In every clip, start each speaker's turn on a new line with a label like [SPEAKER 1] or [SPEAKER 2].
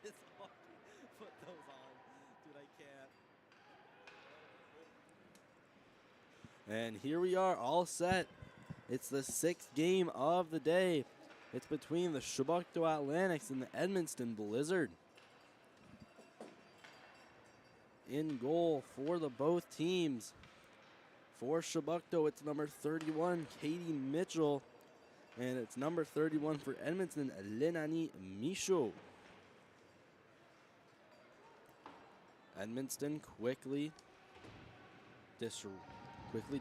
[SPEAKER 1] is hockey. Put those on. Dude, I can't. And here we are, all set. It's the 6th game of the day. It's between the Chebucto Atlantics and the Edmundston Blizzard. In goal for the both teams. For Chebucto, it's number 31, Katie Mitchell. And it's number 31 for Edmundston, Lenani Michaud. Edmundston quickly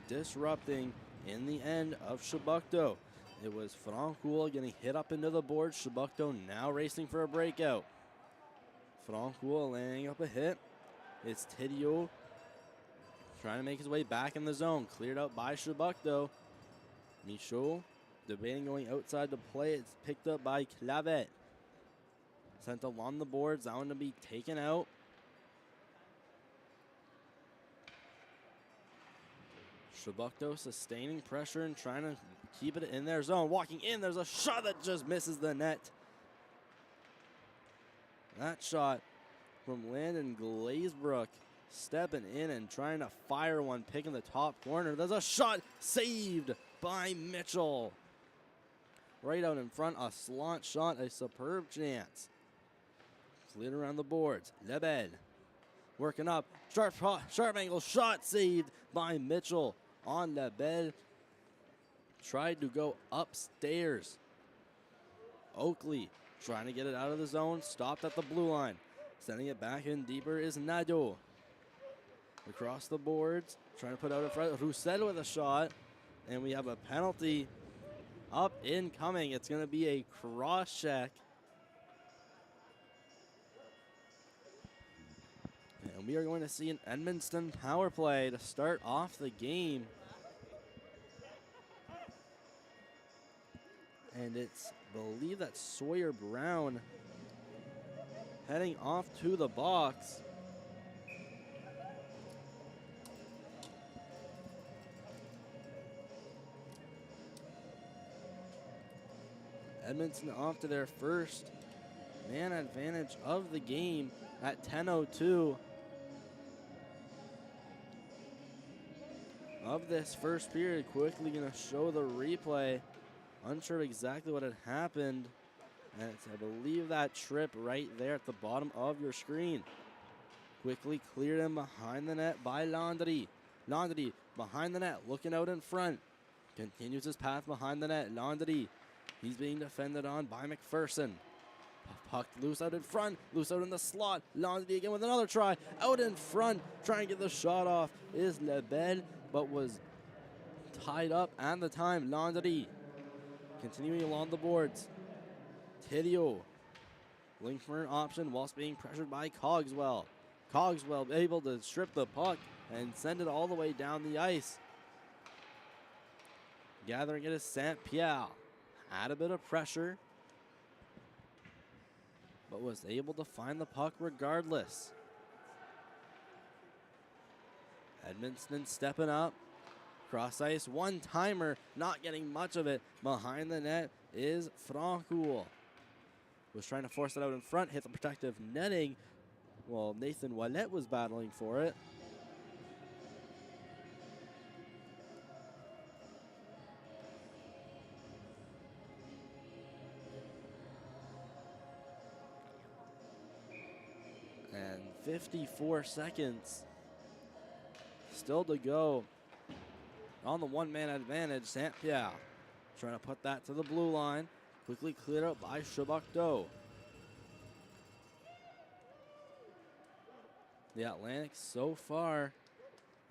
[SPEAKER 1] disrupting in the end of Chebucto. It was Francoul getting hit up into the board. Chebucto now racing for a breakout. Francoul laying up a hit. It's Tidio trying to make his way back in the zone. Cleared out by Chebucto. Michaud debating going outside to play. It's picked up by Clavet. Sent along the boards. That one to be taken out. Chebucto sustaining pressure and trying to keep it in their zone. Walking in, there's a shot that just misses the net. That shot from Landon Glazebrook stepping in and trying to fire one, picking the top corner. There's a shot saved by Mitchell. Right out in front, a slant shot, a superb chance. Slid around the boards. Lebel working up. Sharp angle shot saved by Mitchell on Lebel. Tried to go upstairs. Oakley trying to get it out of the zone. Stopped at the blue line. Sending it back in deeper is Nadeau. Across the boards. Trying to put out in front. Roussel with a shot. And we have a penalty up incoming. It's going to be a cross check. And we are going to see an Edmundston power play to start off the game. And it's, believe that Sawyer Brown heading off to the box. Edmundston off to their first man advantage of the game at 10:02 of this first period. Quickly going to show the replay. Unsure of exactly what had happened. And it's, I believe, that trip right there at the bottom of your screen. Quickly cleared in behind the net by Landry. Landry behind the net, looking out in front. Continues his path behind the net. Landry, he's being defended on by McPherson. Puck loose out in front, loose out in the slot. Landry again with another try. Out in front, trying to get the shot off is Lebel, but was tied up at the time. Landry continuing along the boards. Tidio looking for an option whilst being pressured by Cogswell. Cogswell able to strip the puck and send it all the way down the ice. Gathering it is St. Pierre. Had a bit of pressure, but was able to find the puck regardless. Edmundston stepping up. Cross ice, one-timer, not getting much of it. Behind the net is Francoul. Was trying to force it out in front, hit the protective netting. Well, Nathan Ouellette was battling for it. And 54 seconds still to go. On the one-man advantage, St. Pierre trying to put that to the blue line. Quickly cleared up by Chebucto. The Atlantics so far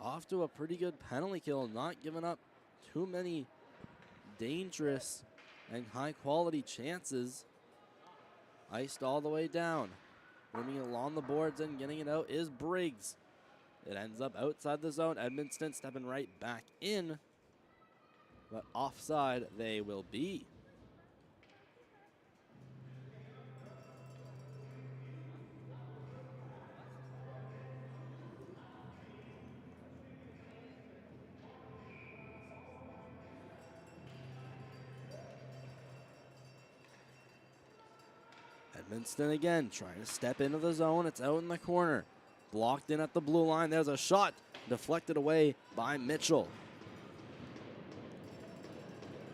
[SPEAKER 1] off to a pretty good penalty kill, not giving up too many dangerous and high-quality chances. Iced all the way down. Moving along the boards and getting it out is Briggs. It ends up outside the zone. Edmundston stepping right back in. But offside they will be. Edmundston again trying to step into the zone. It's out in the corner. Blocked in at the blue line. There's a shot deflected away by Mitchell.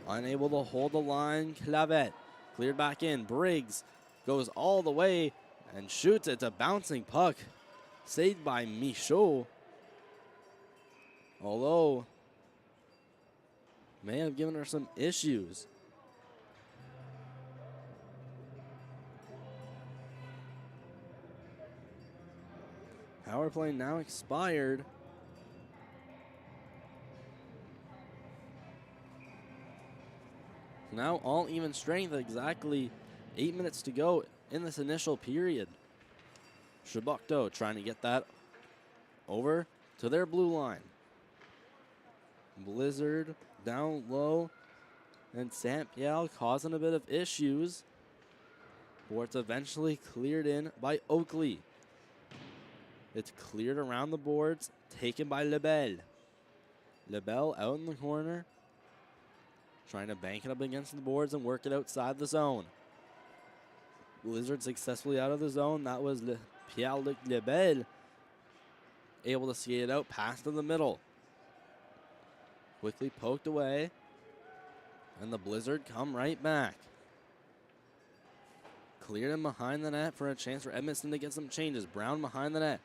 [SPEAKER 1] Unable to hold the line, Clavet. Cleared back in. Briggs goes all the way and shoots. It's a bouncing puck. Saved by Michaud. Although, may have given her some issues. Power play now expired. Now all even strength, exactly 8 minutes to go in this initial period. Chebucto trying to get that over to their blue line. Blizzard down low, and Saint-Pierre causing a bit of issues. Boards eventually cleared in by Oakley. It's cleared around the boards, taken by Lebel. Lebel out in the corner, trying to bank it up against the boards and work it outside the zone. Blizzard successfully out of the zone. That was Pierre-Luc Lebel able to skate it out past to the middle. Quickly poked away, and the Blizzard come right back. Cleared him behind the net for a chance for Edmundston to get some changes. Brown behind the net.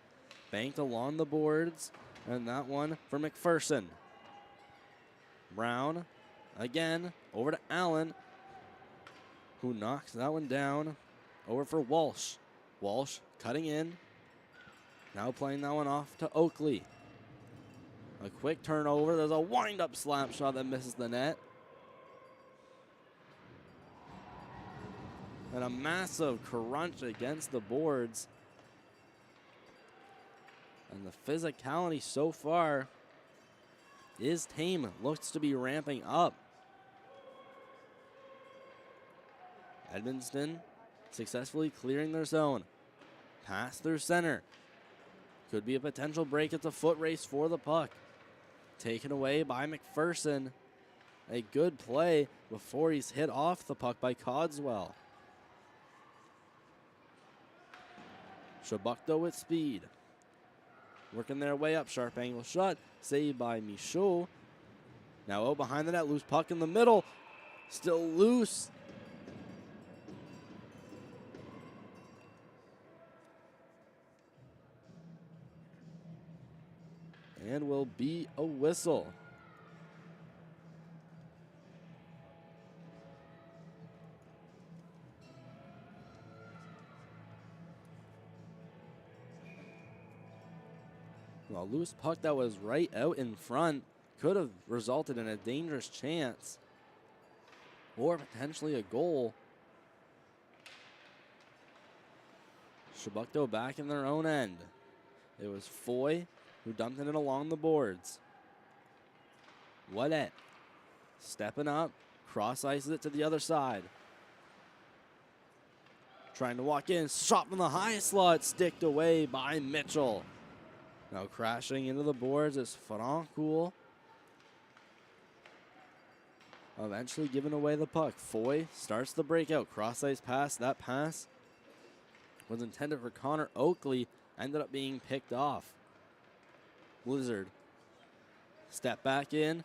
[SPEAKER 1] Banked along the boards, and that one for McPherson. Brown again over to Allen, who knocks that one down. Over for Walsh. Walsh cutting in. Now playing that one off to Oakley. A quick turnover. There's a wind-up slap shot that misses the net. And a massive crunch against the boards. And the physicality so far is tame. Looks to be ramping up. Edmundston successfully clearing their zone. Pass through center. Could be a potential break. It's a foot race for the puck. Taken away by McPherson. A good play before he's hit off the puck by Codswell. Chebucto with speed. Working their way up. Sharp angle shot. Saved by Michaud. Now out behind the net. Loose puck in the middle. Still loose. And will be a whistle. A loose puck that was right out in front could have resulted in a dangerous chance or potentially a goal. Chebucto back in their own end. It was Foy who dumped it in along the boards. Wallet stepping up, cross ices it to the other side. Trying to walk in, shot from the high slot, sticked away by Mitchell. Now crashing into the boards is Francoul. Eventually giving away the puck. Foy starts the breakout. Cross ice pass. That pass was intended for Connor Oakley. Ended up being picked off. Blizzard. Step back in.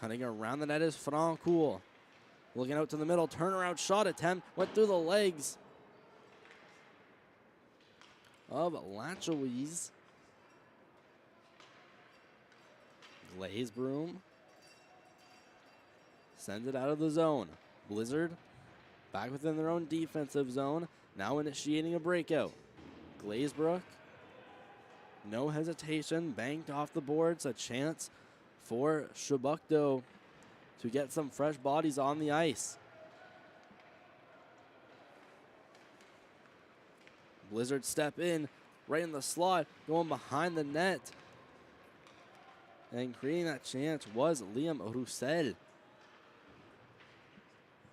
[SPEAKER 1] Cutting around the net is Francoul. Looking out to the middle. Turnaround shot attempt. Went through the legs of Lachoise. Glazebroom sends it out of the zone. Blizzard back within their own defensive zone. Now initiating a breakout. Glazebrook, no hesitation, banked off the boards. A chance for Chebucto to get some fresh bodies on the ice. Blizzard step in, right in the slot, going behind the net. And creating that chance was Liam Roussel.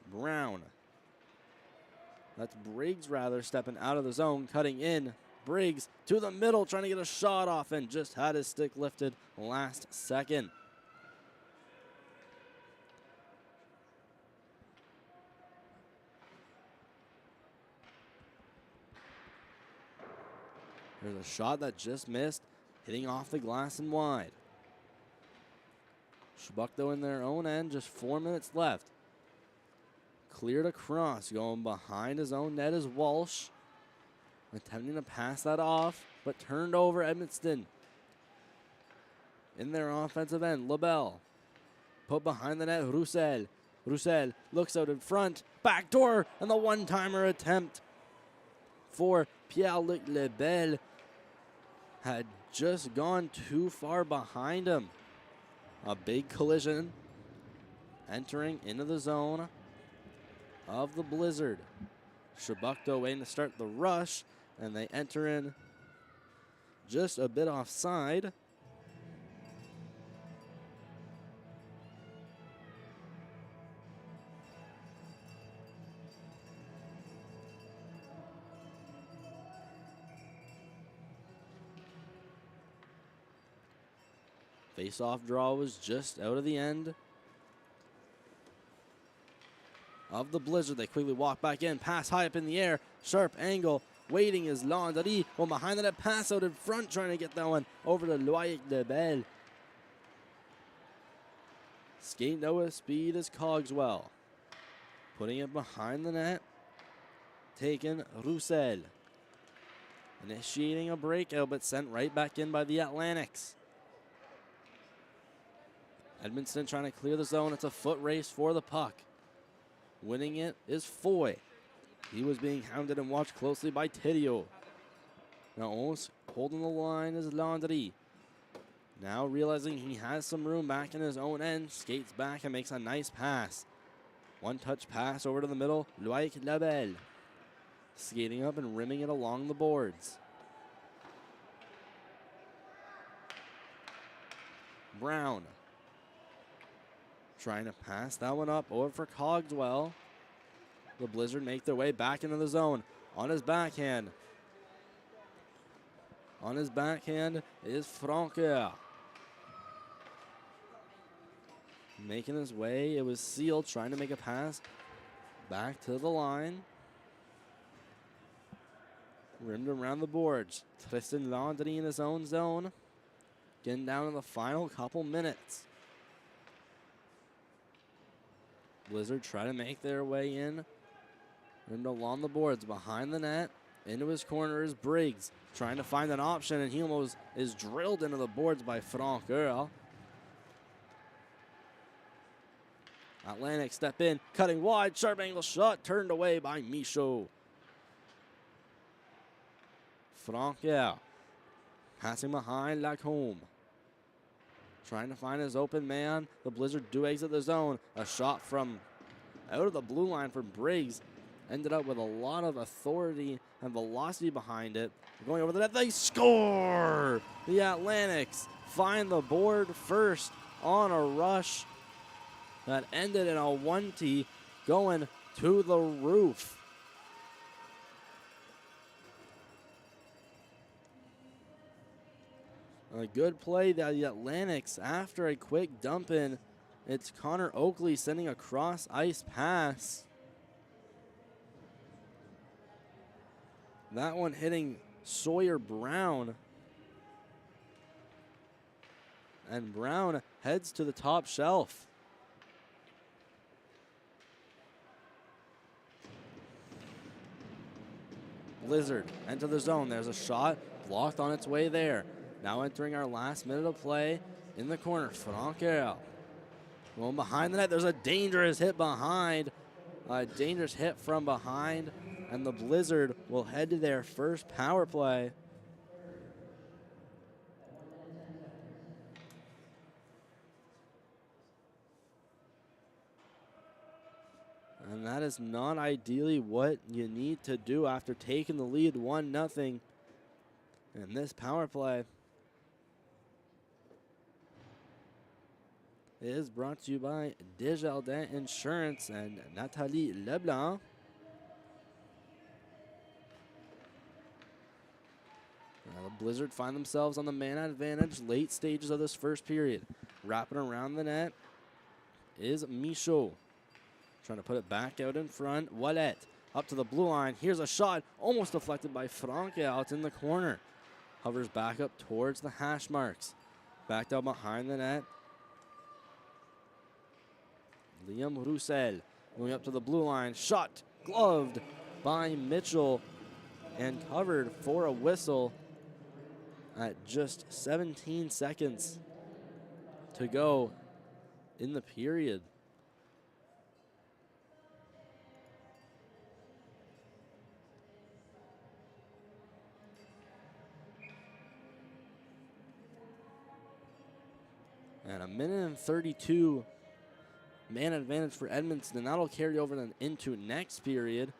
[SPEAKER 1] Brown. That's Briggs rather stepping out of the zone, cutting in. Briggs to the middle, trying to get a shot off and just had his stick lifted last second. There's a shot that just missed, hitting off the glass and wide. Chebucto in their own end, just 4 minutes left. Cleared across, going behind his own net is Walsh. Attempting to pass that off, but turned over Edmundston. In their offensive end, LaBelle. Put behind the net, Roussel. Roussel looks out in front, backdoor, and the one-timer attempt for Pierre-Luc Lebel had just gone too far behind him. A big collision entering into the zone of the Blizzard. Chebucto waiting to start the rush, and they enter in just a bit offside. Face-off draw was just out of the end of the Blizzard. They quickly walk back in, pass high up in the air, sharp angle, waiting is Landry. Going behind the net, pass out in front, trying to get that one over to Loic Lebel. Skating out with speed is Cogswell. Putting it behind the net, taken Roussel. Initiating a breakout, but sent right back in by the Atlantics. Edmundston trying to clear the zone. It's a foot race for the puck. Winning it is Foy. He was being hounded and watched closely by Tidio. Now almost holding the line is Landry. Now realizing he has some room back in his own end, skates back and makes a nice pass. One-touch pass over to the middle, Loic Lebel. Skating up and rimming it along the boards. Brown. Trying to pass that one up over for Cogswell. The Blizzard make their way back into the zone. On his backhand. On his backhand is Francoeur. Making his way. It was Sealed trying to make a pass back to the line. Rimmed around the boards. Tristan Landry in his own zone. Getting down in the final couple minutes. Blizzard try to make their way in. Rimmed along the boards, behind the net. Into his corner is Briggs. Trying to find an option, and he almost is drilled into the boards by Francoeur. Atlantic step in, cutting wide, sharp angle shot, turned away by Michaud. Francoeur passing behind Lacombe. Trying to find his open man. The Blizzard do exit the zone. A shot from out of the blue line from Briggs. Ended up with a lot of authority and velocity behind it. Going over the net, they score! The Atlantics find the board first on a rush that ended in a 1-T going to the roof. A good play by the Atlantics after a quick dump in. It's Connor Oakley sending a cross ice pass. That one hitting Sawyer Brown. And Brown heads to the top shelf. Blizzard enter the zone. There's a shot blocked on its way there. Now entering our last minute of play in the corner. Francoeur going behind the net. There's a dangerous hit behind. A dangerous hit from behind. And the Blizzard will head to their first power play. And that is not ideally what you need to do after taking the lead 1-0 in this power play. It is brought to you by Desjardins Insurance and Nathalie Leblanc. The Blizzard find themselves on the man advantage late stages of this first period. Wrapping around the net is Michaud. Trying to put it back out in front. Wallet up to the blue line. Here's a shot almost deflected by Francoeur. It's in the corner. hovers back up towards the hash marks. Back down behind the net. Liam Roussel going up to the blue line. Shot gloved by Mitchell and covered for a whistle at just 17 seconds to go in the period. And a minute and 32 man advantage for Edmundston. That'll carry over then into next period.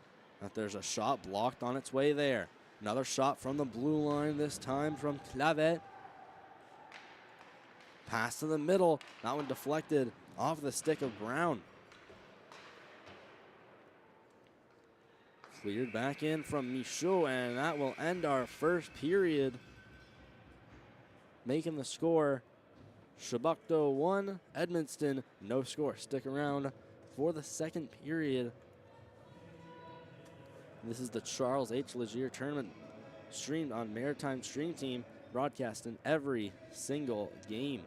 [SPEAKER 1] But there's a shot blocked on its way there. Another shot from the blue line, this time from Clavet. Pass to the middle. That one deflected off the stick of Brown. Cleared back in from Michaud, and that will end our first period. Making the score Chebucto 1, Edmundston no score. Stick around for the second period. This is the Charles H. Legier tournament streamed on Maritime Stream Team, broadcasting every single game.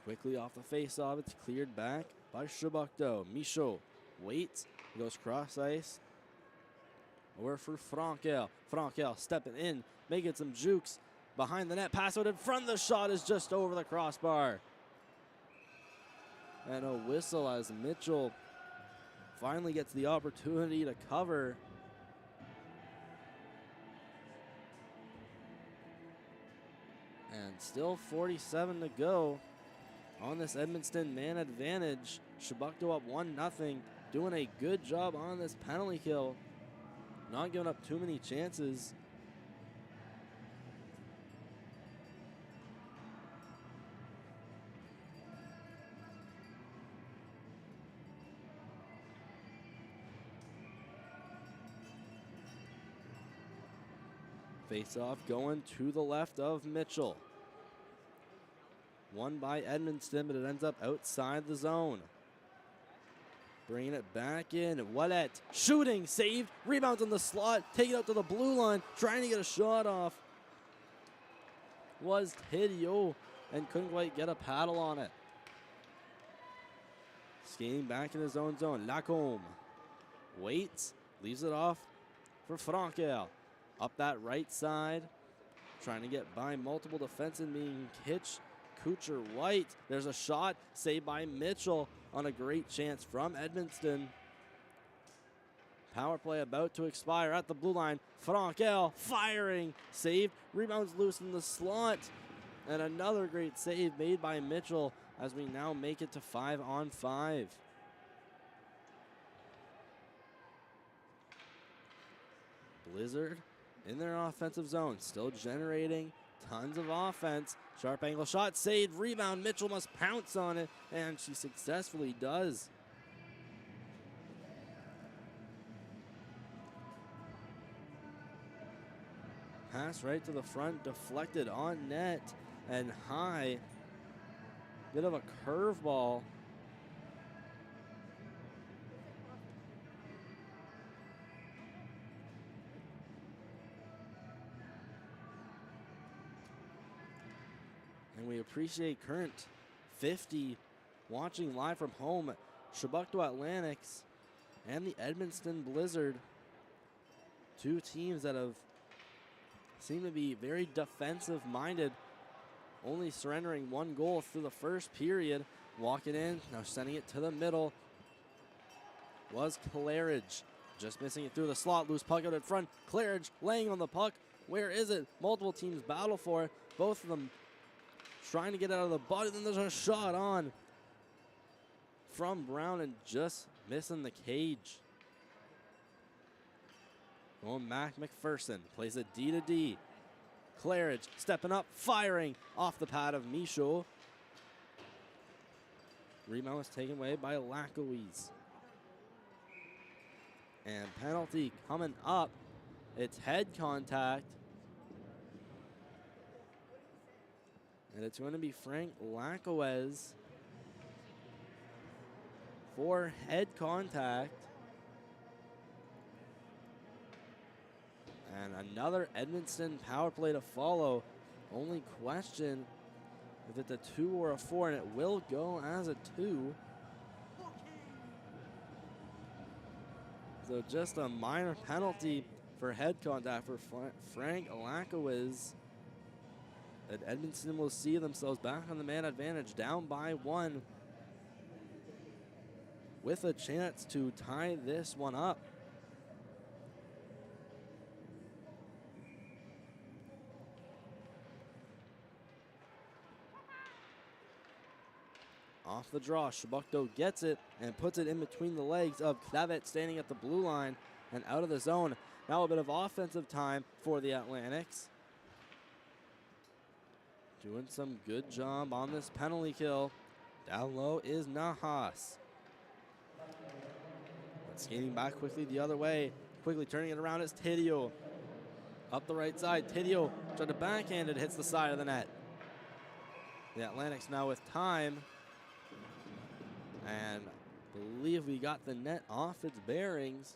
[SPEAKER 1] Quickly off the face-off, it's cleared back by Chebucto. Michaud waits, goes cross ice. Over for Frankel. Frankel stepping in, making some jukes behind the net. Pass out in front. The shot is just over the crossbar. And a whistle as Mitchell finally gets the opportunity to cover. And still 47 to go on this Edmundston man advantage. Chebucto up 1-0, doing a good job on this penalty kill. Not giving up too many chances. Face off going to the left of Mitchell. Won by Edmundston, but it ends up outside the zone. Bringing it back in. Wallet shooting, saved, rebounds on the slot, taking it out to the blue line, trying to get a shot off. Was Tidio and couldn't quite get a paddle on it. Skating back in his own zone. Lacombe waits, leaves it off for Frankel. Up that right side, trying to get by multiple defensemen being hitched. Kucher White, there's a shot, saved by Mitchell on a great chance from Edmundston. Power play about to expire at the blue line. Frankel firing, saved, rebounds loose in the slot. And another great save made by Mitchell as we now make it to 5-on-5. Blizzard in their offensive zone, still generating tons of offense. Sharp angle shot, saved, rebound. Mitchell must pounce on it, and she successfully does. Pass right to the front, deflected on net and high. Bit of a curveball And we appreciate Current 50 watching live from home, Chebucto Atlantics and the Edmundston Blizzard. Two teams that have seemed to be very defensive-minded, only surrendering one goal through the first period. Walking in, now sending it to the middle was Claridge. Just missing it through the slot, loose puck out in front. Claridge laying on the puck. Where is it? Multiple teams battle for it. Both of them trying to get out of the body. Then there's a shot on from Brown and just missing the cage. Going back, McPherson plays it D to D. Claridge stepping up, firing off the pad of Michaud. Rebound was taken away by Lackowies. And penalty coming up. It's head contact. And it's going to be Frank Lackowies for head contact. And another Edmundston power play to follow. Only question if it's a 2 or a 4, and it will go as a 2. So just a minor penalty for head contact for Frank Lackowies. And Edmundston will see themselves back on the man advantage, down by 1, with a chance to tie this one up. Off the draw, Chebucto gets it and puts it in between the legs of Clavet, standing at the blue line and out of the zone. Now a bit of offensive time for the Atlantics. Doing some good job on this penalty kill. Down low is Nahas. But skating back quickly the other way. Quickly turning it around is Tidio. Up the right side, Tidio tried to backhand it, hits the side of the net. The Atlantics now with time. And I believe we got the net off its bearings.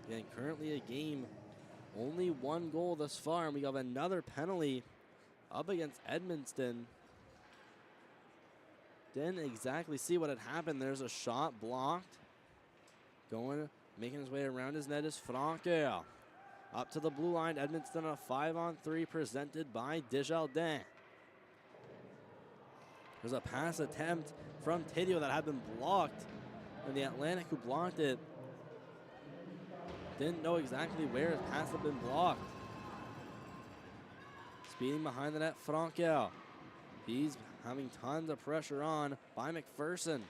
[SPEAKER 1] Again, currently a game, only 1 goal thus far, and we have another penalty up against Edmundston. Didn't exactly see what had happened. There's a shot blocked. Making his way around his net is Franke. Up to the blue line, Edmundston a 5-on-3 presented by Desjardins. There's a pass attempt from Tidio that had been blocked, and the Atlantic who blocked it didn't know exactly where his pass had been blocked. Speeding behind the net, Frankel. He's having tons of pressure on by McPherson.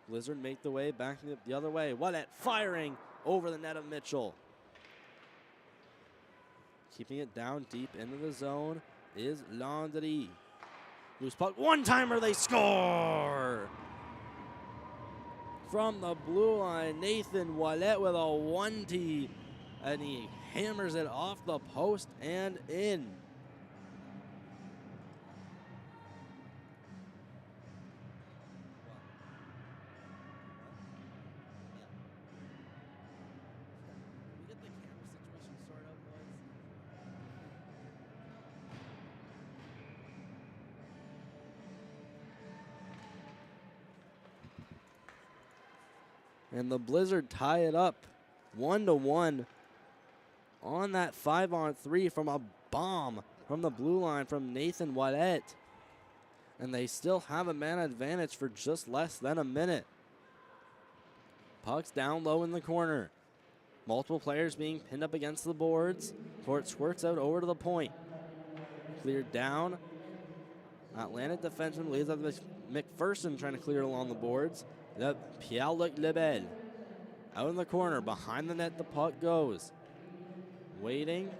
[SPEAKER 1] Blizzard make the way back the other way. Wallet firing over the net of Mitchell. Keeping it down deep into the zone is Landry. Loose puck, one-timer, they score! From the blue line, Nathan Wallet with a 1-T, and he hammers it off the post and in. And the Blizzard tie it up 1-1 on that 5-on-3 from a bomb from the blue line from Nathan Wallet. And they still have a man advantage for just less than a minute. Puck's down low in the corner. Multiple players being pinned up against the boards before it squirts out over to the point. Cleared down. Atlantic defenseman leads up with McPherson trying to clear it along the boards. Pierre-Luc Lebel out in the corner. Behind the net, the puck goes. Waiting.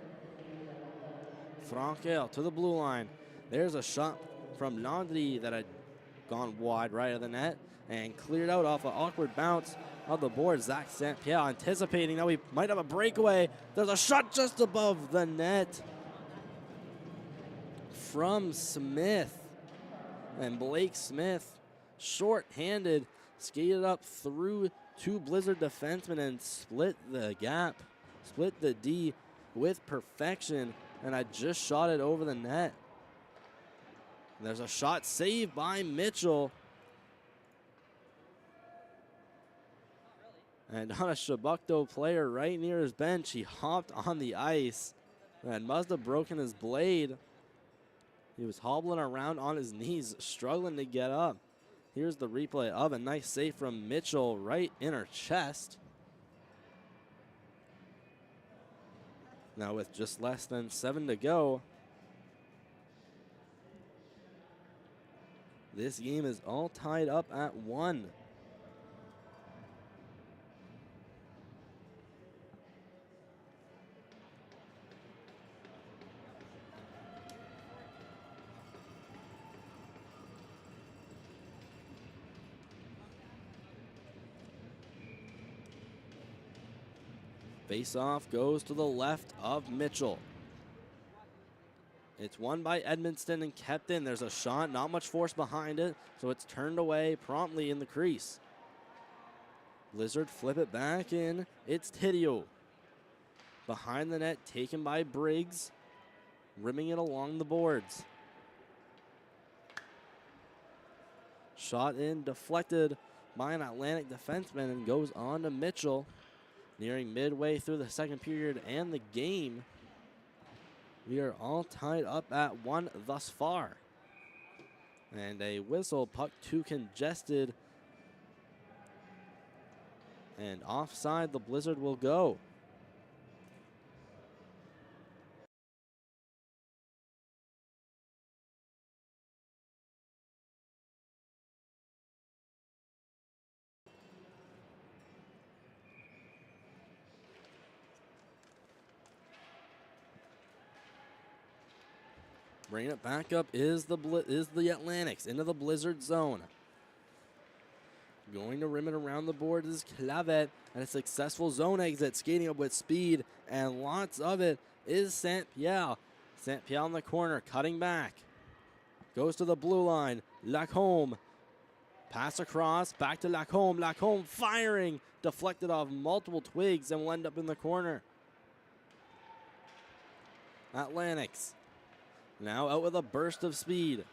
[SPEAKER 1] Frankel to the blue line. There's a shot from Landry that gone wide right of the net and cleared out off an awkward bounce of the board. Zach St. Pierre anticipating that we might have a breakaway. There's a shot just above the net from Smith. And Blake Smith, short-handed, skated up through two Blizzard defensemen and split the gap, split the D with perfection, and I just shot it over the net. There's a shot saved by Mitchell. And on a Chebucto player right near his bench, he hopped on the ice and must have broken his blade. He was hobbling around on his knees, struggling to get up. Here's the replay of a nice save from Mitchell right in her chest. Now with just less than 7 to go, this game is all tied up at 1. Face-off goes to the left of Mitchell. It's won by Edmundston and kept in. There's a shot, not much force behind it, so it's turned away promptly in the crease. Blizzard flip it back in. It's Tidio. Behind the net, taken by Briggs, rimming it along the boards. Shot in, deflected by an Atlantic defenseman and goes on to Mitchell. Nearing midway through the second period and the game, we are all tied up at 1 thus far. And a whistle, puck too congested. And offside, the Blizzard will go. Bringing it back up is the Atlantics into the Blizzard zone. Going to rim it around the board is Clavet, and a successful zone exit, skating up with speed, and lots of it is St. Pierre. St. Pierre in the corner, cutting back. Goes to the blue line. Lacombe. Pass across, back to Lacombe. Lacombe firing, deflected off multiple twigs and will end up in the corner. Atlantics. Now out with a burst of speed.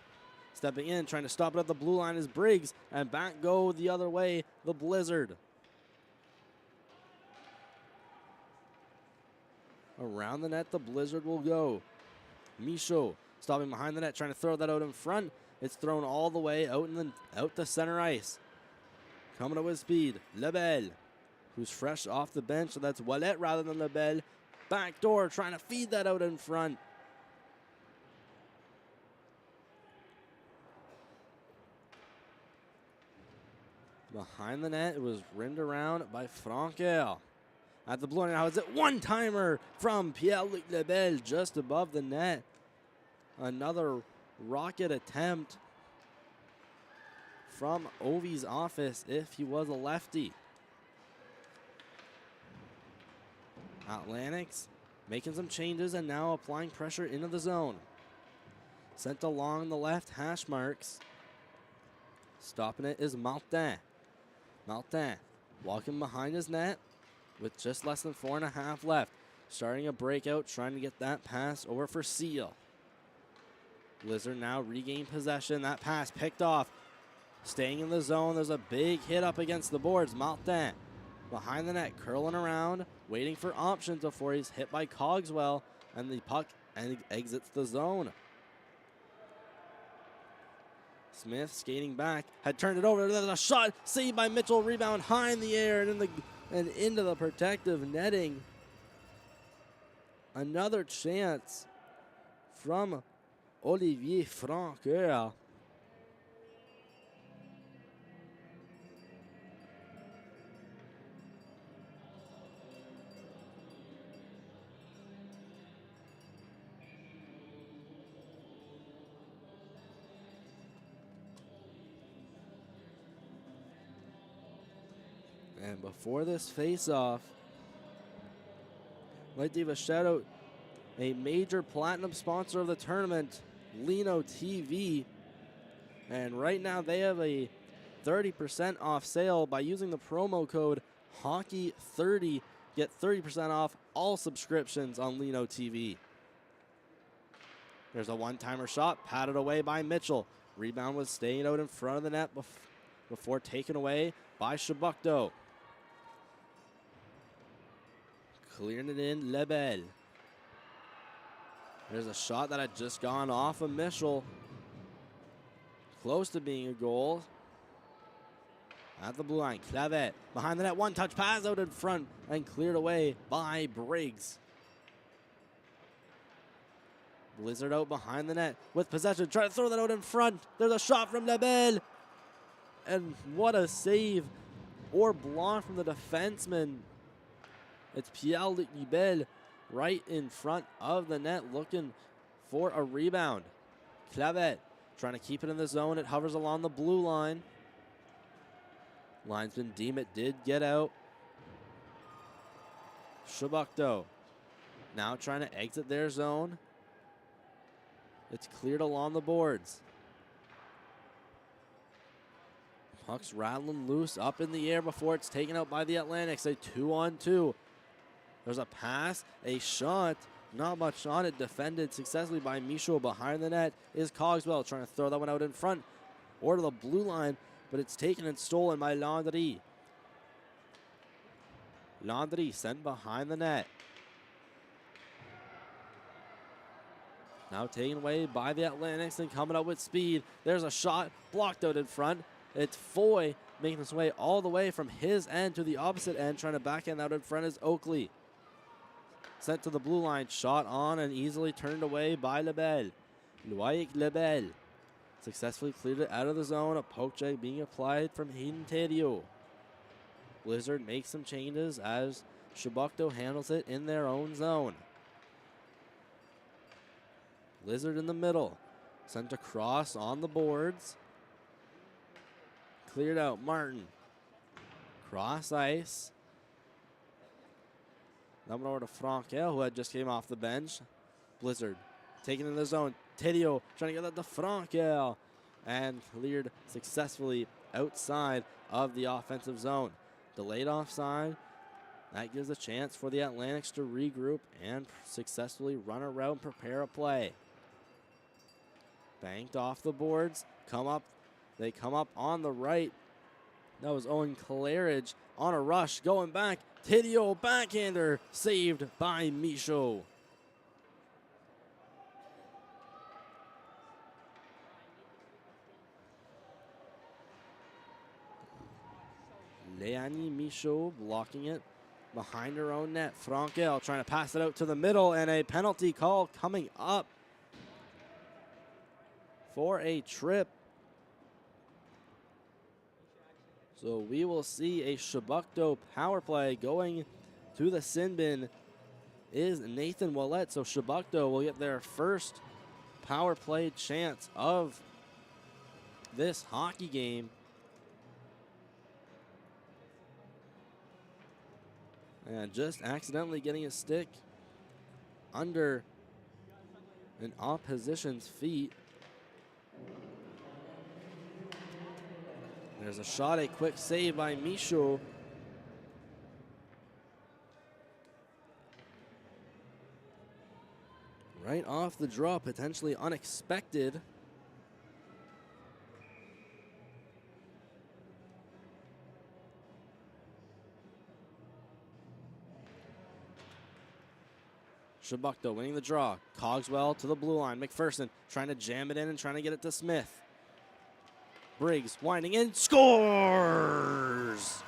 [SPEAKER 1] Stepping in, trying to stop it at the blue line is Briggs, and back go the other way, the Blizzard. Around the net, the Blizzard will go. Michaud stopping behind the net, trying to throw that out in front. It's thrown all the way out to center ice. Coming up with speed, Lebel, who's fresh off the bench, so that's Wallet rather than Lebel. Back door, trying to feed that out in front. Behind the net, it was rimmed around by Frankel. At the blue line, now is it one-timer from Pierre-Luc Lebel just above the net. Another rocket attempt from Ovi's office if he was a lefty. Atlantics making some changes and now applying pressure into the zone. Sent along the left hash marks. Stopping it is Martin. Martin walking behind his net with just less than 4.5 left. Starting a breakout, trying to get that pass over for Seal. Blizzard now regain possession. That pass picked off. Staying in the zone. There's a big hit up against the boards. Martin behind the net, curling around, waiting for options before he's hit by Cogswell, and the puck exits the zone. Smith skating back, had turned it over. There's a shot, saved by Mitchell, rebound high in the air and into the protective netting. Another chance from Olivier Francoeur. And before this face-off, I'd like to give a shout out, a major platinum sponsor of the tournament, Lino TV. And right now they have a 30% off sale by using the promo code HOCKEY30. Get 30% off all subscriptions on Lino TV. There's a one-timer shot, patted away by Mitchell. Rebound was staying out in front of the net before taken away by Chebucto. Clearing it in, Lebel. There's a shot that had just gone off of Mitchell. Close to being a goal. At the blue line, Clavet behind the net, one-touch pass out in front and cleared away by Briggs. Blizzard out behind the net with possession, trying to throw that out in front. There's a shot from Lebel. And what a save or block from the defenseman. It's Pierre Lebel right in front of the net looking for a rebound. Clavet trying to keep it in the zone. It hovers along the blue line. Linesman deem it did get out. Chebucto now trying to exit their zone. It's cleared along the boards. Puck's rattling loose up in the air before it's taken out by the Atlantics. A 2-on-2. There's a pass, a shot. Not much on it. Defended successfully by Michaud behind the net. Is Cogswell trying to throw that one out in front or to the blue line, but it's taken and stolen by Landry. Landry sent behind the net. Now taken away by the Atlantics and coming up with speed. There's a shot blocked out in front. It's Foy making his way all the way from his end to the opposite end. Trying to backhand out in front is Oakley. Sent to the blue line. Shot on and easily turned away by Lebel. Loic Lebel successfully cleared it out of the zone. A poke check being applied from Hayden Tedio. Blizzard makes some changes as Chebucto handles it in their own zone. Blizzard in the middle. Sent across on the boards. Cleared out. Martin. Cross ice. That one over to Frankel, who had just came off the bench. Blizzard taking in the zone. Tedio trying to get that to Frankel. And cleared successfully outside of the offensive zone. Delayed offside. That gives a chance for the Atlantics to regroup and successfully run a route and prepare a play. Banked off the boards. They come up on the right. That was Owen Claridge on a rush. Going back. Tedio backhander. Saved by Michaud. Leonie Michaud blocking it behind her own net. Frankel trying to pass it out to the middle, and a penalty call coming up for a trip. So we will see a Chebucto power play going to the sin bin is Nathan Ouellette. So Chebucto will get their first power play chance of this hockey game. And just accidentally getting a stick under an opposition's feet. There's a shot, a quick save by Michaud. Right off the draw, potentially unexpected. Chebucto winning the draw. Cogswell to the blue line. McPherson trying to jam it in and trying to get it to Smith. Briggs winding in, scores!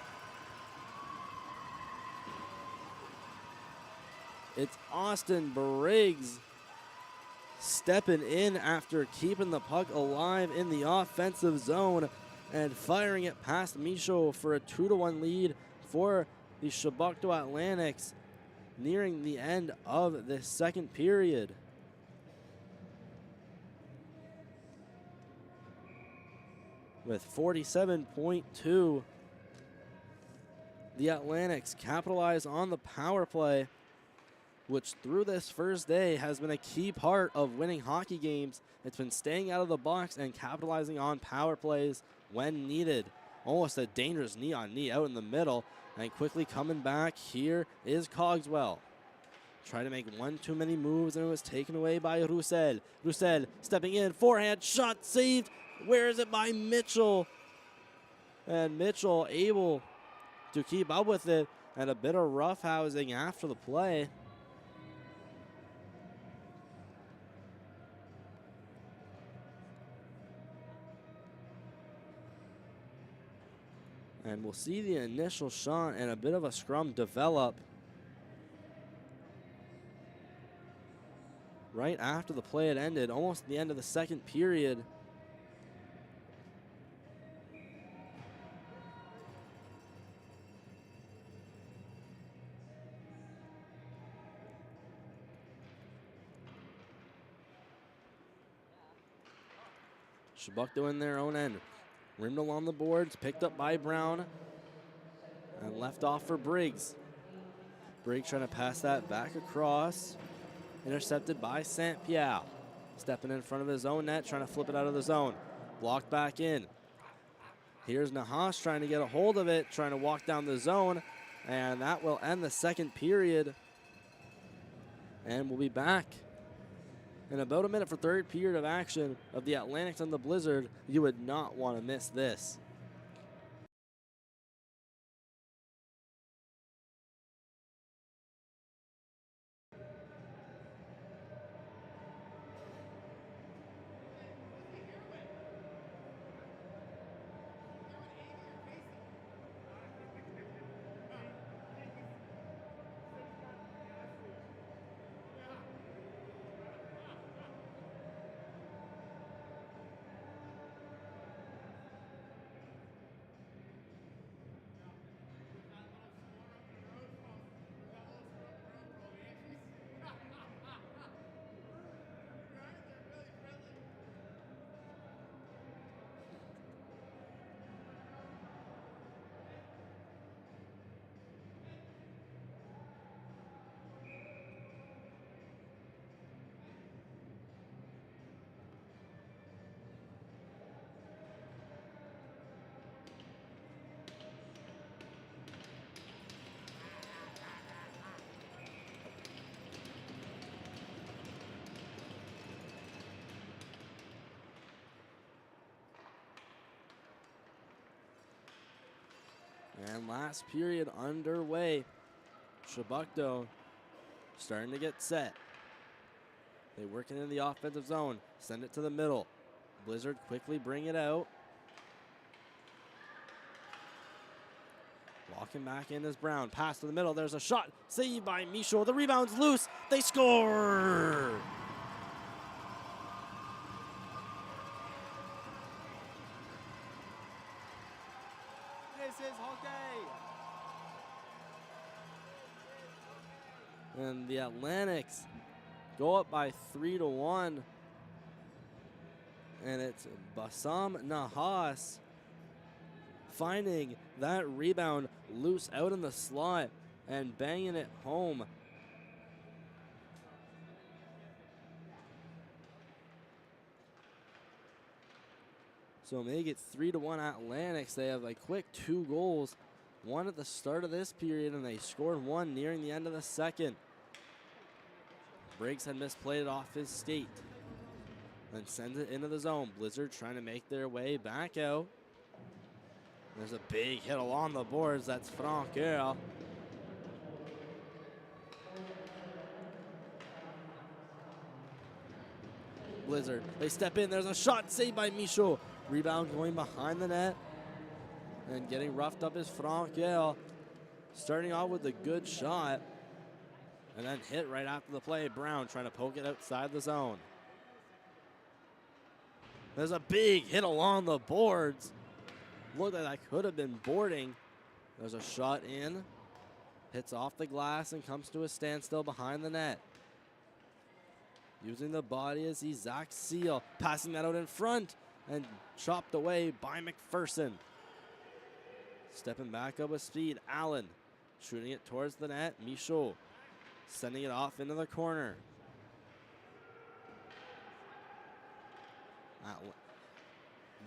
[SPEAKER 1] It's Austin Briggs stepping in after keeping the puck alive in the offensive zone and firing it past Michaud for a 2-1 lead for the Chebucto Atlantics nearing the end of the second period. With 47.2 the Atlantics capitalize on the power play, which through this first day has been a key part of winning hockey games. It's been staying out of the box and capitalizing on power plays when needed. Almost a dangerous knee-on-knee out in the middle, and quickly coming back here is Cogswell. Tried to make one too many moves, and it was taken away by Roussel. Roussel stepping in, forehand, shot saved. Where is it by Mitchell? And Mitchell able to keep up with it, and a bit of roughhousing after the play. And we'll see the initial shot and a bit of a scrum develop right after the play had ended, almost at the end of the second period. Chebucto in their own end. Rimmed along the boards, picked up by Brown, and left off for Briggs. Briggs trying to pass that back across. Intercepted by St. Pierre. Stepping in front of his own net, trying to flip it out of the zone. Blocked back in. Here's Nahas trying to get a hold of it, trying to walk down the zone, and that will end the second period. And we'll be back in about a minute for third period of action of the Atlantics and the Blizzard. You would not want to miss this. And last period underway. Chebucto starting to get set. They work it in the offensive zone. Send it to the middle. Blizzard quickly bring it out. Walking back in is Brown. Pass to the middle. There's a shot. Saved by Michaud. The rebound's loose. They score! And the Atlantics go up by 3-1. And it's Bassam Nahas finding that rebound loose out in the slot and banging it home. So make it 3-1 Atlantics. They have a quick 2 goals. One at the start of this period, and they scored one nearing the end of the second. Briggs had misplayed it off his skate. Then sends it into the zone. Blizzard trying to make their way back out. There's a big hit along the boards. That's Francoeur. Blizzard, they step in. There's a shot saved by Michaud. Rebound going behind the net. And getting roughed up is Francoeur. Starting off with a good shot. And then hit right after the play. Brown trying to poke it outside the zone. There's a big hit along the boards. Looked like that could have been boarding. There's a shot in. Hits off the glass and comes to a standstill behind the net. Using the body as Zach Seal. Passing that out in front and chopped away by McPherson. stepping back up with speed. Allen shooting it towards the net. Michaud sending it off into the corner.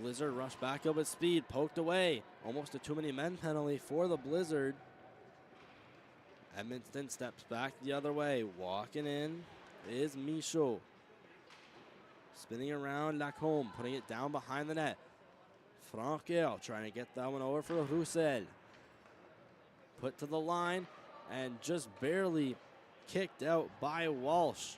[SPEAKER 1] Blizzard rushed back up with speed, poked away. Almost a too many men penalty for the Blizzard. Edmundston steps back the other way. Walking in is Michaud. Spinning around Lacombe, putting it down behind the net. Frankel trying to get that one over for Roussel. Put to the line and just barely kicked out by Walsh.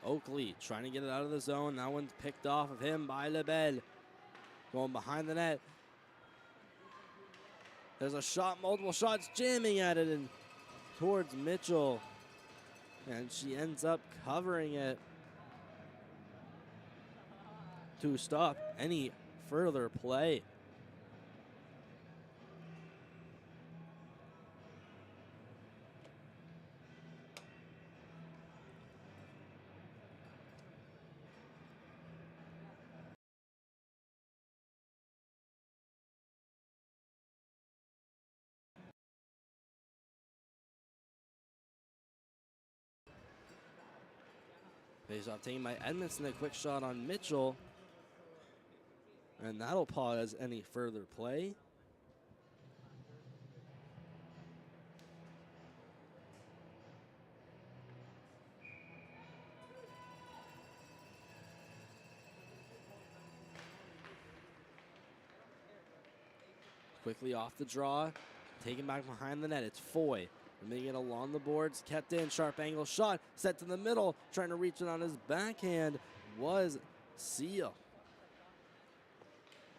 [SPEAKER 1] Oakley trying to get it out of the zone. That one's picked off of him by Lebel. Going behind the net. There's a shot, multiple shots, jamming at it and towards Mitchell. And she ends up covering it to stop any further play. Face-off taken by Edmundston, a quick shot on Mitchell. And that'll pause any further play. Quickly off the draw, taken back behind the net. It's Foy. Making it along the boards, kept in, sharp angle shot, set to the middle, trying to reach it on his backhand was Seal.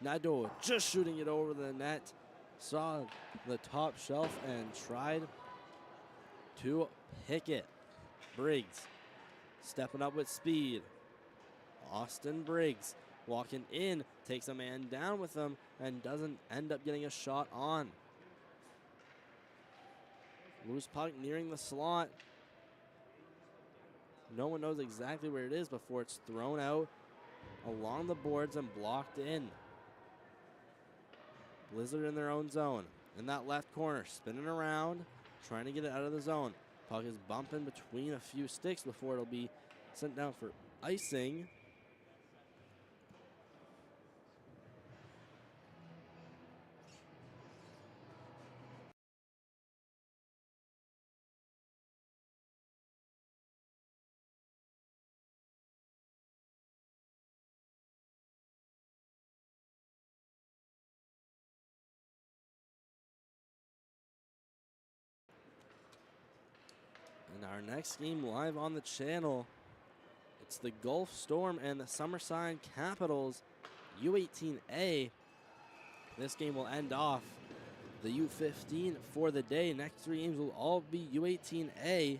[SPEAKER 1] Nadeau just shooting it over the net, saw the top shelf and tried to pick it. Briggs stepping up with speed. Austin Briggs walking in, takes a man down with him and doesn't end up getting a shot on. Loose puck nearing the slot. No one knows exactly where it is before it's thrown out along the boards and blocked in. Blizzard in their own zone. In that left corner, spinning around, trying to get it out of the zone. Puck is bumping between a few sticks before it'll be sent down for icing. And our next game live on the channel, it's the Gulf Storm and the Summerside Capitals U18A. This game will end off the U15 for the day. Next three games will all be U18A.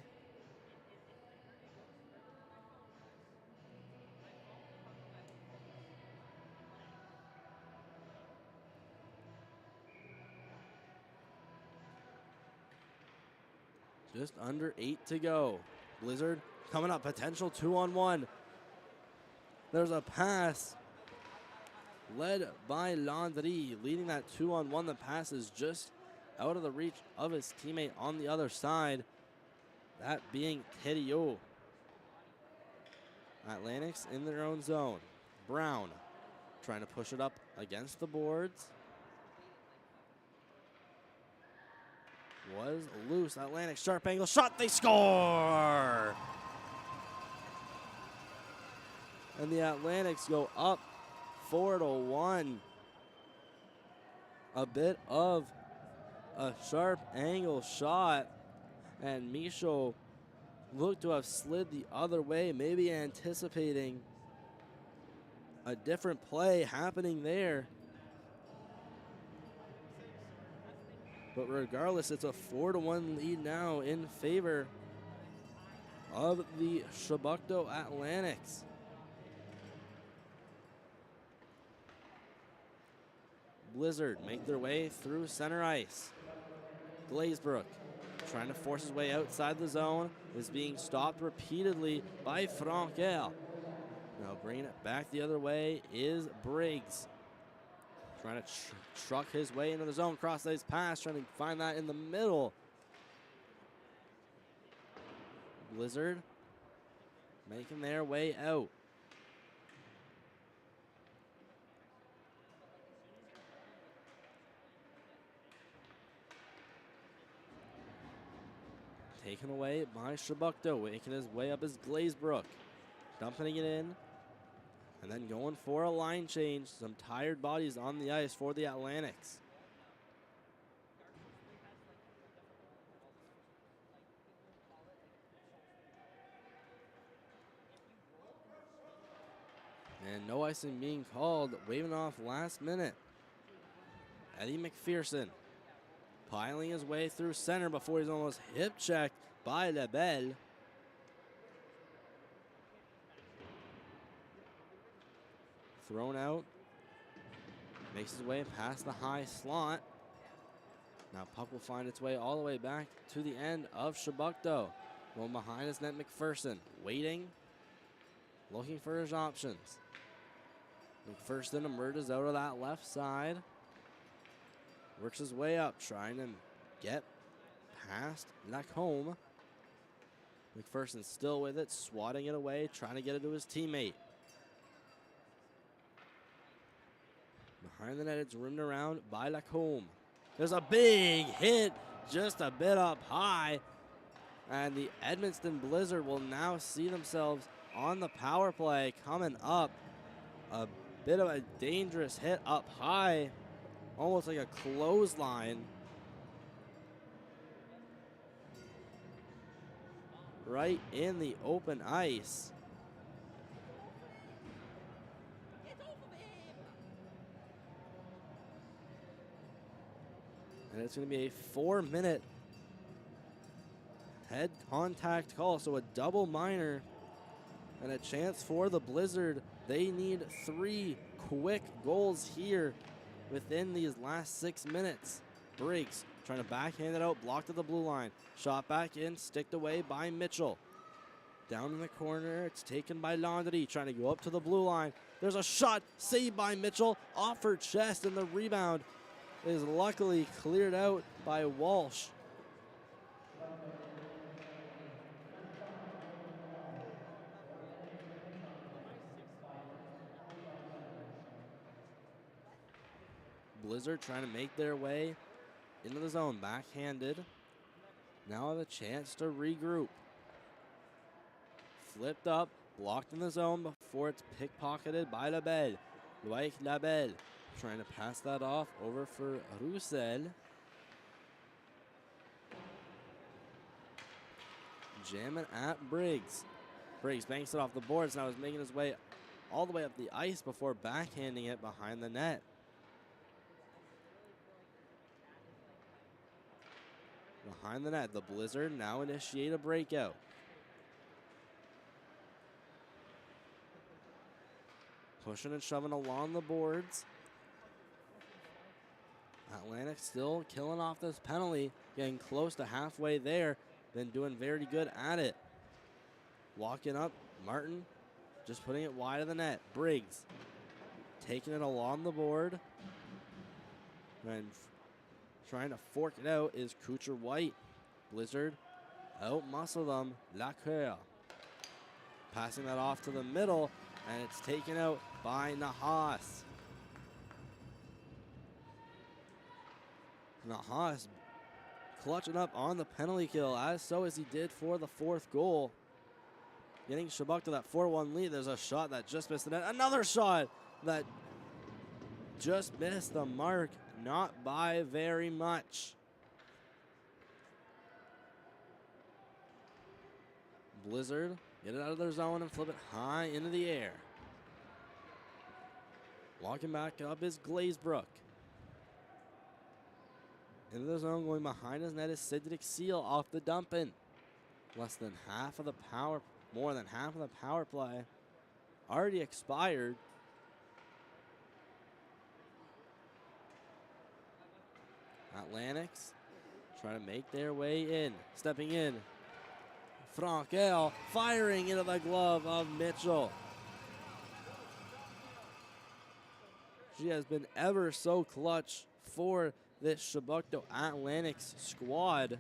[SPEAKER 1] Just under 8 to go. Blizzard coming up, potential 2-on-1. There's a pass led by Landry, leading that 2-on-1. The pass is just out of the reach of his teammate on the other side, that being Theriot. Atlantics in their own zone. Brown trying to push it up against the boards. Was loose. Atlantic sharp angle shot. They score! And the Atlantics go up 4-1. A bit of a sharp angle shot. And Michaud looked to have slid the other way, maybe anticipating a different play happening there. But regardless, it's a 4-1 lead now in favor of the Chebucto Atlantics. Blizzard make their way through center ice. Glazebrook trying to force his way outside the zone, is being stopped repeatedly by Frankel. Now bringing it back the other way is Briggs. Trying to truck his way into the zone, cross ice pass, trying to find that in the middle. Blizzard making their way out. Taken away by Chebucto, making his way up as Glazebrook. Dumping it in, and then going for a line change. Some tired bodies on the ice for the Atlantics. And no icing being called, waving off last minute. Eddie McPherson piling his way through center before he's almost hip checked by LaBelle. Thrown out. Makes his way past the high slot. Now puck will find its way all the way back to the end of Chebucto. Going behind his net, McPherson waiting, looking for his options. McPherson emerges out of that left side. Works his way up, trying to get past Lacombe. McPherson still with it, swatting it away, trying to get it to his teammate. Behind the net, it's rimmed around by Lacombe. There's a big hit, just a bit up high. And the Edmundston Blizzard will now see themselves on the power play coming up. A bit of a dangerous hit up high, almost like a clothesline. Right in the open ice. And it's going to be a 4-minute head contact call, so a double minor and a chance for the Blizzard. They need 3 quick goals here within these last 6 minutes. Briggs trying to backhand it out, blocked at the blue line. Shot back in, sticked away by Mitchell. Down in the corner, it's taken by Laundry, trying to go up to the blue line. There's a shot, saved by Mitchell, off her chest, and the rebound is luckily cleared out by Walsh. Blizzard trying to make their way into the zone, backhanded. Now have a chance to regroup. Flipped up, blocked in the zone before it's pickpocketed by LaBelle. Loic LaBelle trying to pass that off over for Roussel. Jamming at Briggs. Briggs banks it off the boards. Now is making his way all the way up the ice before backhanding it behind the net. Behind the net, the Blizzard now initiate a breakout. Pushing and shoving along the boards. Atlantic still killing off this penalty, getting close to halfway there, been doing very good at it. Walking up, Martin just putting it wide of the net. Briggs taking it along the board. And trying to fork it out is Kucher White. Blizzard out-muscle them. Lacour passing that off to the middle, and it's taken out by Nahas. Nahas clutching up on the penalty kill, as so as he did for the 4th goal. Getting Chebucto to that 4-1 lead. There's a shot that just missed the net. Another shot that just missed the mark, not by very much. Blizzard get it out of their zone and flip it high into the air. Walking back up is Glazebrook. Into the zone, going behind his net is Cedric Seal off the dump-in. Less than half of the power, more than half of the power play already expired. Atlantics trying to make their way in. Stepping in, Frankel firing into the glove of Mitchell. She has been ever so clutch for this Chebucto Atlantics squad.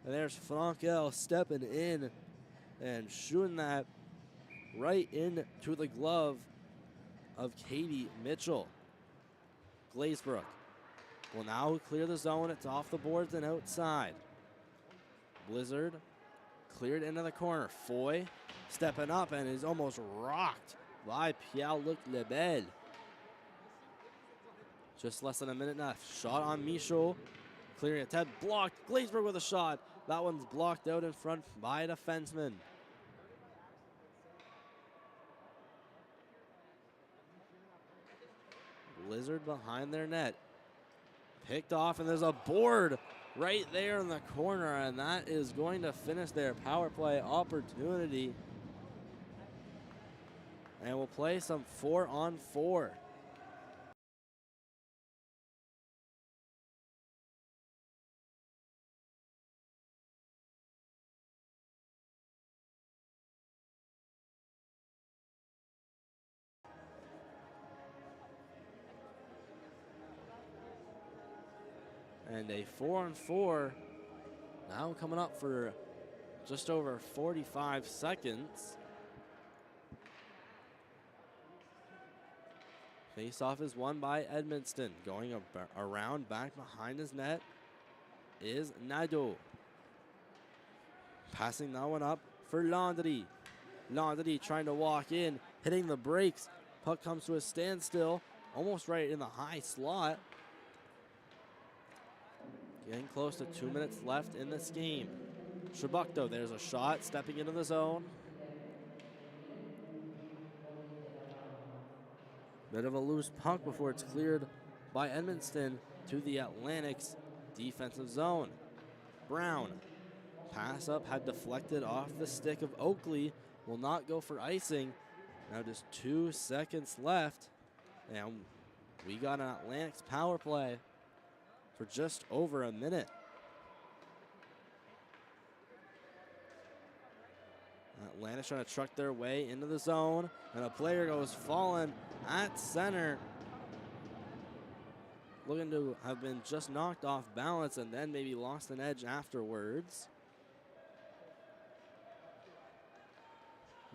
[SPEAKER 1] And there's Frankel stepping in and shooting that right into the glove of Katie Mitchell. Glazebrook will now clear the zone. It's off the boards and outside. Blizzard cleared into the corner. Foy stepping up and is almost rocked by Pierre-Luc Lebel. Just less than a minute left. Shot on Michaud. Clearing it. Ted blocked. Glazebrook with a shot. That one's blocked out in front by a defenseman. Blizzard behind their net. Picked off, and there's a board right there in the corner, and that is going to finish their power play opportunity. And we'll play some 4-on-4. And a 4-on-4 now coming up for just over 45 seconds. Face-off is won by Edmundston. Going around back behind his net is Nadeau. Passing that one up for Landry. Landry trying to walk in, hitting the brakes. Puck comes to a standstill, almost right in the high slot. Getting close to 2 minutes left in this game. Chebucto, there's a shot, stepping into the zone. Bit of a loose puck before it's cleared by Edmundston to the Atlantics defensive zone. Brown, pass up, had deflected off the stick of Oakley, will not go for icing. Now just 2 seconds left, and we got an Atlantics power play for just over a minute. Atlantics trying to truck their way into the zone, and a player goes falling at center. Looking to have been just knocked off balance and then maybe lost an edge afterwards.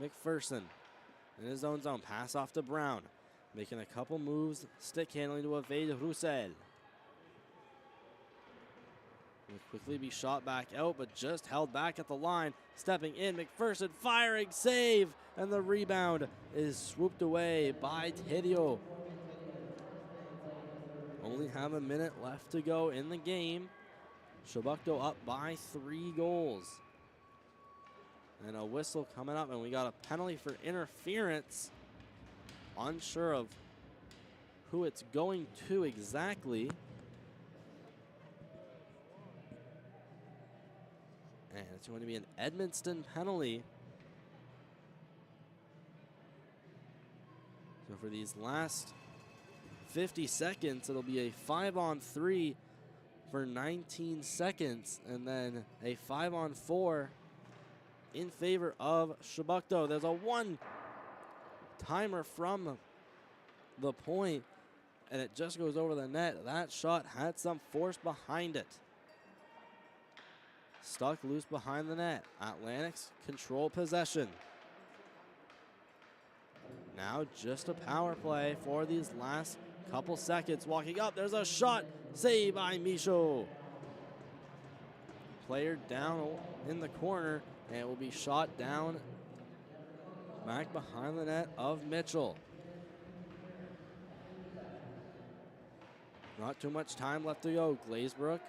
[SPEAKER 1] McPherson in his own zone, pass off to Brown. Making a couple moves, stick handling to evade Roussel. Will quickly be shot back out, but just held back at the line. Stepping in, McPherson firing, save, and the rebound is swooped away by Tedio. Only have a minute left to go in the game. Chebucto up by 3 goals. And a whistle coming up, and we got a penalty for interference. Unsure of who it's going to exactly. And it's going to be an Edmundston penalty. So for these last 50 seconds, it'll be a 5-on-3 for 19 seconds, and then a 5-on-4 in favor of Chebucto. There's a 1-timer from the point, and it just goes over the net. That shot had some force behind it. Stuck loose behind the net. Atlantics control possession. Now just a power play for these last couple seconds. Walking up, there's a shot. Saved by Michaud. Player down in the corner, and it will be shot down back behind the net of Mitchell. Not too much time left to go. Glazebrook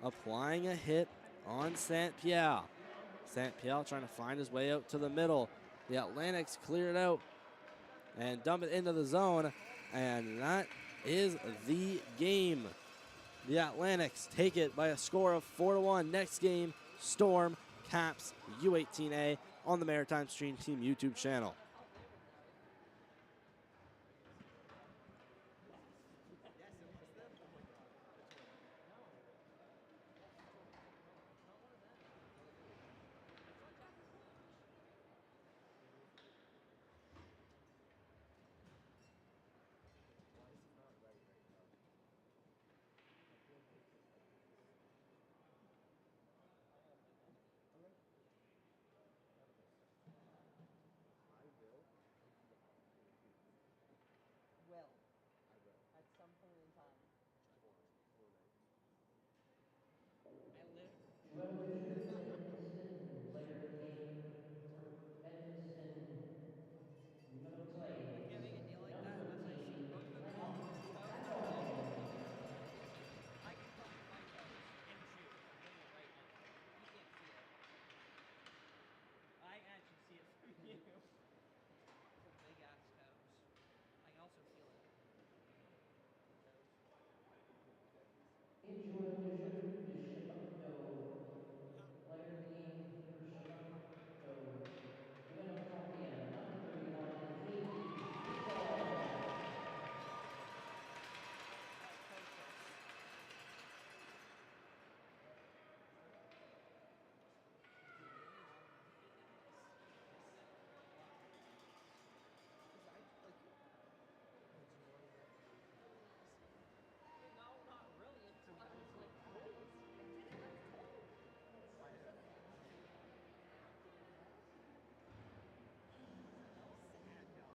[SPEAKER 1] applying a hit on St. Pierre. St. Pierre trying to find his way out to the middle. The Atlantics clear it out and dump it into the zone, and that is the game. The Atlantics take it by a score of 4-1. Next game, Storm Caps U18A on the Maritime Stream Team YouTube channel.